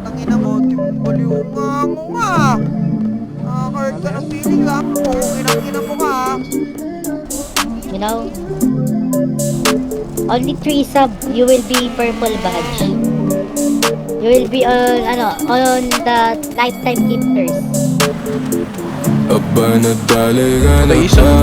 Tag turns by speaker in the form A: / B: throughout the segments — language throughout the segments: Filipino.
A: Tangina mo, timbol yung mo nga. Nakakahurt ka ng feeling lang. Kinang-ina mo ka.
B: You know, only 3 sub, you will be purple badge. You will be on, on the lifetime gifters.
C: Aba nadali ka na ba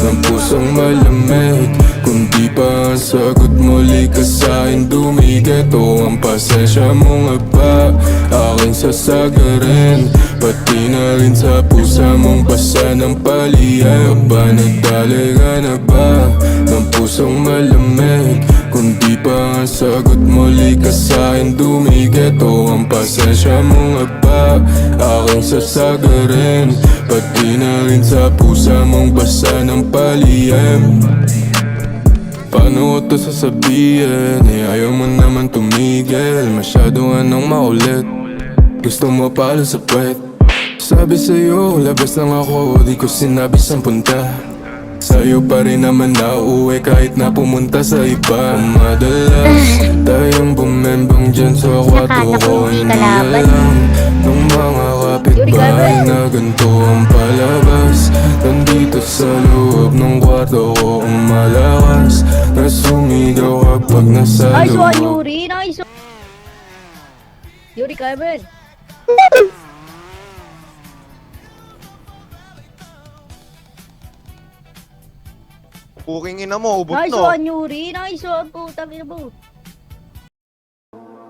C: ng pusong malamig? Kung di pa ang sagot muli ka sa'kin dumigit o ang pasensya mo nga ba aking sasagarin? Pati na rin sa pusa mong basa ng paliyay. Aba nadali ka na ba ng pusong malamig? Kung di pa ang sagot muli ka sa'kin dumigit o ang pasensya mo nga ba aking sasagarin? Pati na rin sa pusa mong basa ng paliyem. Paano ko to sasabihin? Ayaw mo naman tumigil. Masyado ka nang maulit. Gusto mo palo sa puwet. Sabi sa'yo, labas lang ako. Di ko sinabi saan punta. Sa'yo pa rin naman nauuwi kahit na pumunta sa iba. Madalas tayong bumembang dyan sa kwarto ko. Hindi alam ng mga kapitbahay na ganito ang palabas. Nandito sa loob ng kwarto ko ang malakas na sumigaw kapag nasa
B: Nice one,
C: loob.
B: Yuri! Nice one! Yuri Carmen!
A: Puking ina mo, ubot
B: Nice
A: no.
B: one, Yuri! Nice one! Putang ina mo!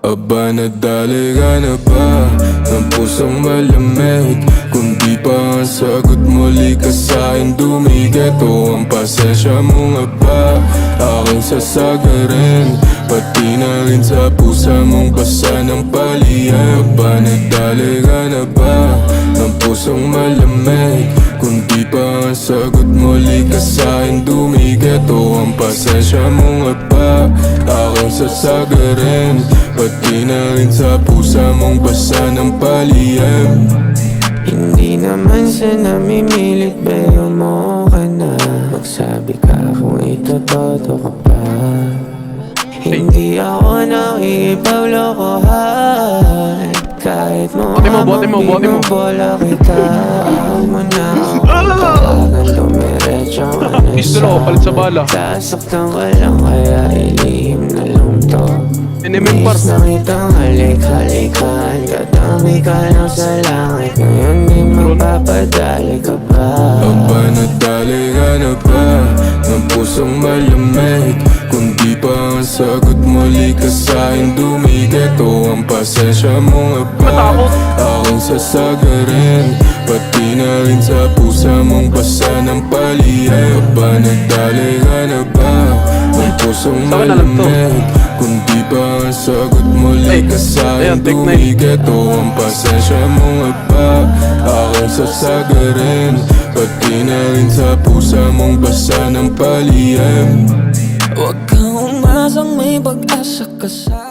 C: Aba nadali ka na ba ng pusong malamig? Kung di pa ang sagot muli ka sa'kin dumigit o ang pasensya mo nga ba aking sasagarin? Pati na rin sa pusa mong basa ng paliyay. Aba nadali ka na ba ng pusong malamig? Kung di pa ang sagot muli ka sa'kin dumigit o ang pasensya mo nga ba aking sasagarin? Pati na rin sa pusa mong basa ng paliyem.
D: Hindi naman sa namimilit, pero mo ka na. Magsabi ka kung itotodo ka pa. Hindi ako nakikipaglokohan. Kahit mo binubola kita. Ayaw mo na ako tawagan, dumiretso ka na sa'kin. Sasaktan ka lang kaya ilihim na lang to. Miss na kitang halik-halikan. Kadami ka lang sa langit. Ngayon di mapapadali ka ba?
C: Aba nadali ka na ba ng pusong malamig? Kung di pa ang sagot muli ka sa'kin dumigit o ang pasensya mo nga ba aking sasagarin? Pati na rin sa pusa mong basa ng paliyay. Aba nadali ka na ba ng pusong malamig? Kung di pa ang sagot muli ka sa'kin dumigit o ang pasensya mo nga ba aking sasagarin? Pati na rin sa pusa mong basa ng paliyem.
D: Huwag kang umasang may pag-asa ka sa